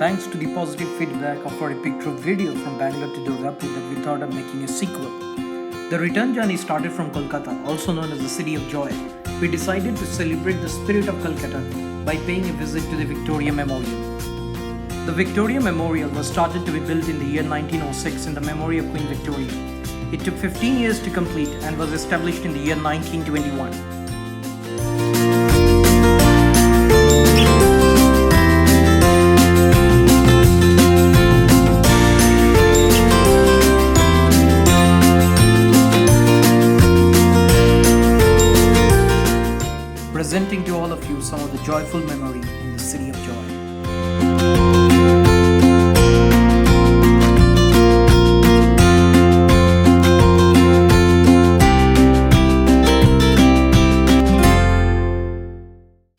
thanks to the positive feedback of our epic trip video from Bangalore to Durgapur that we thought of making a sequel. The return journey started from Kolkata, also known as the City of Joy. We decided to celebrate the spirit of Kolkata by paying a visit to the Victoria Memorial. The Victoria Memorial was started to be built in the year 1906 in the memory of Queen Victoria. It took 15 years to complete and was established in the year 1921. Presenting to all of you some of the joyful memory in the City of Joy.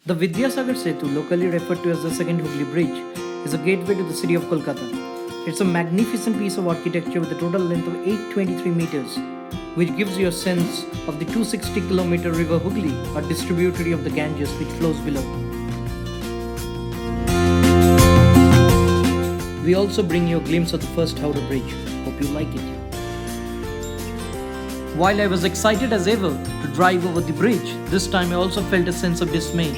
The Vidyasagar Setu, locally referred to as the Second Hooghly Bridge, is a gateway to the city of Kolkata. It's a magnificent piece of architecture with a total length of 823 meters, which gives you a sense of the 260-kilometer river Hooghly, a distributary of the Ganges which flows below. We also bring you a glimpse of the first Howrah Bridge. Hope you like it. While I was excited as ever to drive over the bridge, this time I also felt a sense of dismay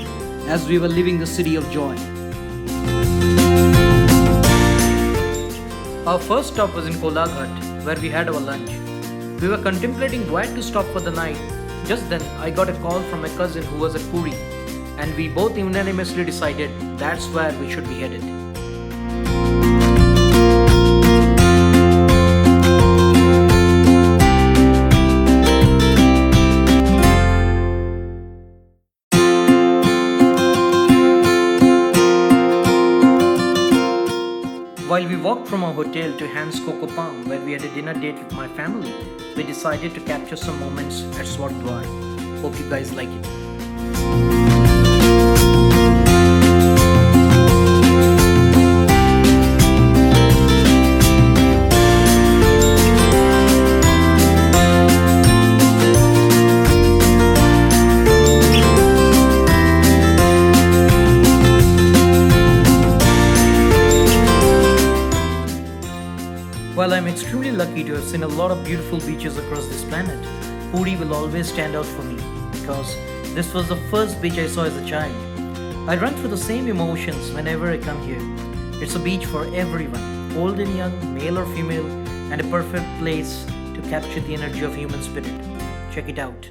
as we were leaving the City of Joy. Our first stop was in Kol-Blr, where we had our lunch. We were contemplating where to stop for the night. Just then, I got a call from my cousin who was at Puri, and we both unanimously decided that's where we should be headed. While we walked from our hotel to Hans Coco Palm, where we had a dinner date with my family, we decided to capture some moments at Swardwar. Hope you guys like it. While I'm extremely lucky to have seen a lot of beautiful beaches across this planet, Puri will always stand out for me because this was the first beach I saw as a child. I run through the same emotions whenever I come here. It's a beach for everyone, old and young, male or female, and a perfect place to capture the energy of human spirit. Check it out.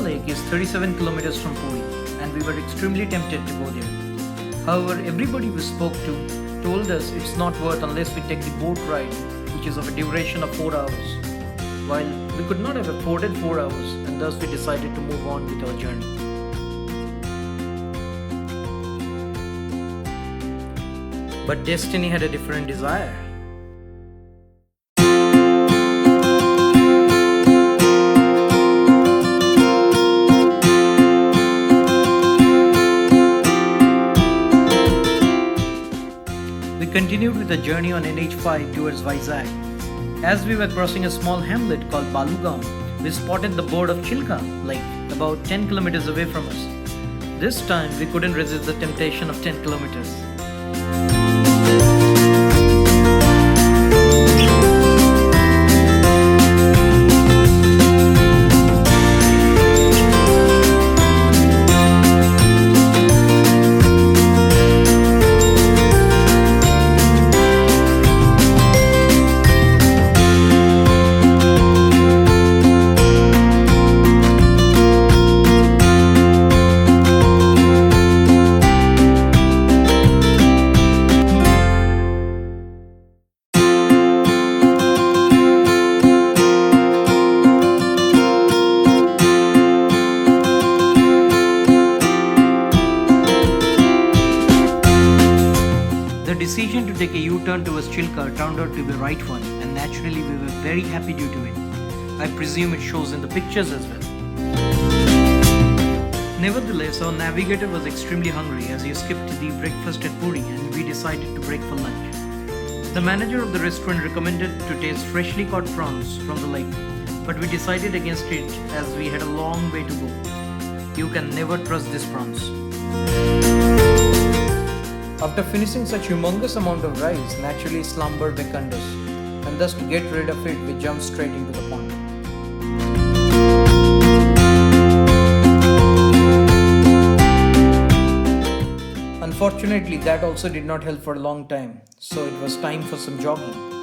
Lake is 37 kilometers from Puri, and we were extremely tempted to go there. However, everybody we spoke to told us it's not worth unless we take the boat ride, which is of a duration of 4 hours. While we could not have afforded 4 hours, and thus we decided to move on with our journey. But destiny had a different desire. We continued with the journey on NH5 towards Vizag. As we were crossing a small hamlet called Balugaon, we spotted the board of Chilka Lake about 10 kilometers away from us. This time we couldn't resist the temptation of 10 kilometers. decision to take a U-turn towards Chilka turned out to be the right one, and naturally we were very happy due to it. I presume it shows in the pictures as well. Nevertheless, our navigator was extremely hungry as he skipped the breakfast at Puri and we decided to break for lunch. The manager of the restaurant recommended to taste freshly caught prawns from the lake, but we decided against it as we had a long way to go. You can never trust these prawns. After finishing such humongous amount of rice, naturally slumber beckoned us, and thus to get rid of it, we jumped straight into the pond. Unfortunately, that also did not help for a long time, so it was time for some jogging.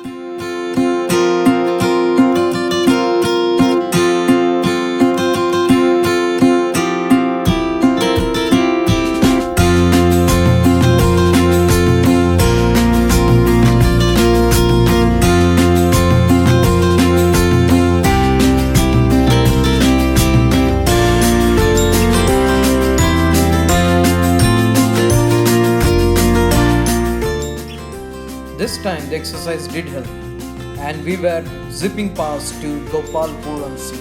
This time the exercise did help, and we were zipping past to Kol-Blr on sea.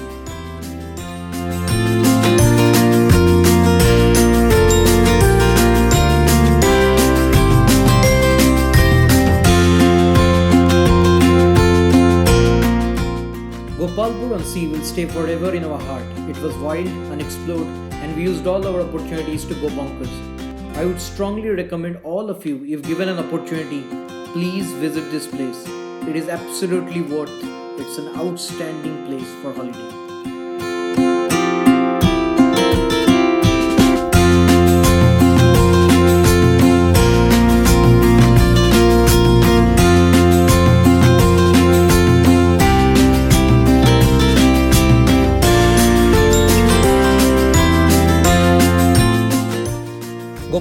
Kol-Blr on sea will stay forever in our heart. It was wild, unexplored, and we used all our opportunities to go bonkers. I would strongly recommend all of you, if given an opportunity, please visit this place. It is absolutely worth it. It's an outstanding place for holiday.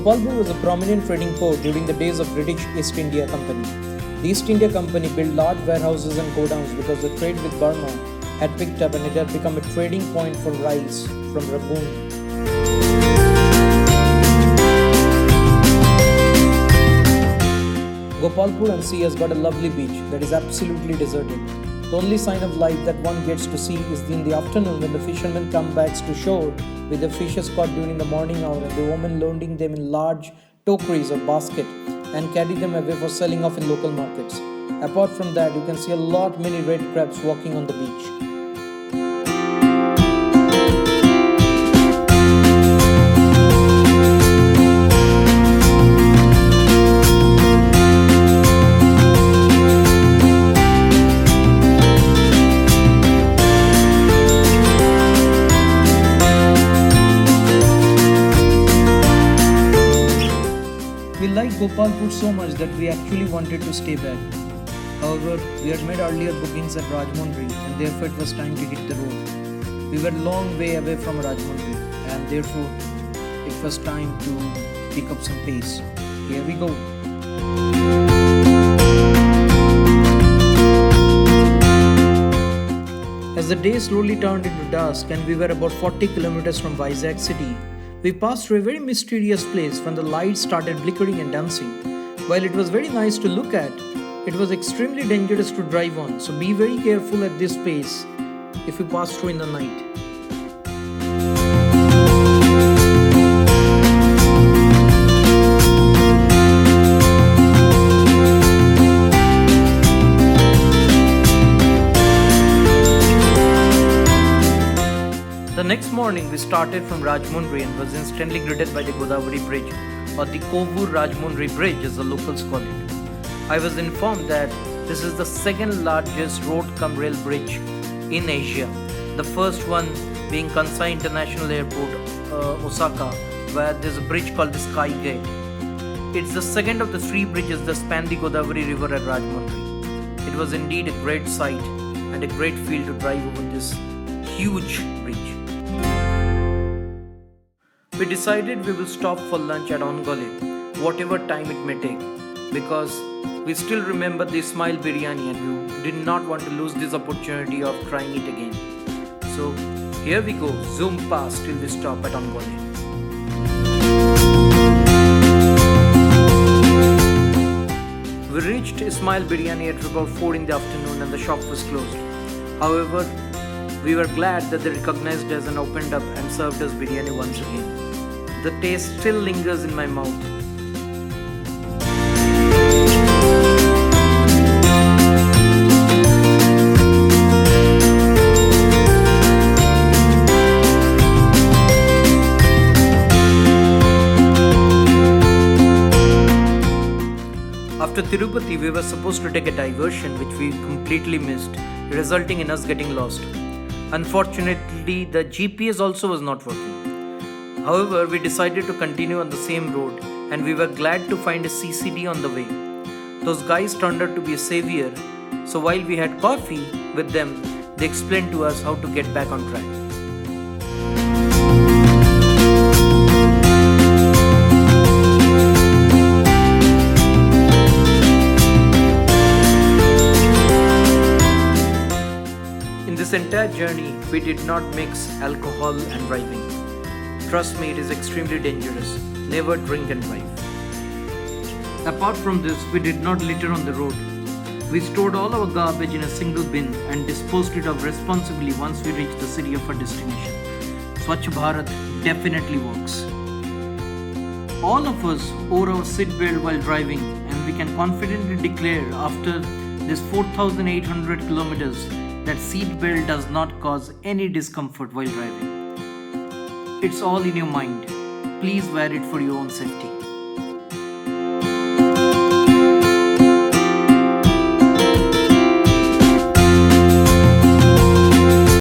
Kol-Blr was a prominent trading port during the days of British East India Company. The East India Company built large warehouses and godowns because the trade with Burma had picked up and it had become a trading point for rice from Rangoon. Kol-Blr on sea has got a lovely beach that is absolutely deserted. The only sign of life that one gets to see is in the afternoon when the fishermen come back to shore with the fishes caught during the morning hour and the women loading them in large tokeries or basket and carry them away for selling off in local markets. Apart from that, you can see a lot many red crabs walking on the beach. We liked Kol-Blr so much that we actually wanted to stay back. However, we had made earlier bookings at Rajahmundry and therefore it was time to hit the road. We were a long way away from Rajahmundry and therefore it was time to pick up some pace. Here we go. As the day slowly turned into dusk and we were about 40 kilometers from Vizag city, we passed through a very mysterious place when the lights started flickering and dancing. While it was very nice to look at, it was extremely dangerous to drive on, so be very careful at this place if you pass through in the night. The next morning we started from Rajahmundry and was instantly greeted by the Godavari Bridge, or the Kovur-Rajahmundry Bridge as the locals call it. I was informed that this is the second largest road-cum-rail bridge in Asia, the first one being Kansai International Airport, Osaka, where there's a bridge called the Sky Gate. It's the second of the three bridges that span the Godavari River at Rajahmundry. It was indeed a great sight and a great feel to drive over this huge bridge. We decided we will stop for lunch at Ongole, whatever time it may take, because we still remember the Ismail biryani and we did not want to lose this opportunity of trying it again. So here we go, zoom past till we stop at Ongole. We reached Ismail Biryani at about 4 in the afternoon and the shop was closed. However, we were glad that they recognized us and opened up and served us biryani once again. The taste still lingers in my mouth. After Tirupati, we were supposed to take a diversion which we completely missed, resulting in us getting lost. Unfortunately, the GPS also was not working. However, we decided to continue on the same road and we were glad to find a CCD on the way. Those guys turned out to be a savior, so while we had coffee with them, they explained to us how to get back on track. This entire journey, we did not mix alcohol and driving. Trust me, it is extremely dangerous. Never drink and drive. Apart from this, we did not litter on the road. We stored all our garbage in a single bin and disposed it off responsibly once we reached the city of our destination. Swachh Bharat definitely works. All of us wore our seat belt while driving, and we can confidently declare after this 4,800 kilometers that seatbelt does not cause any discomfort while driving. It's all in your mind. Please wear it for your own safety.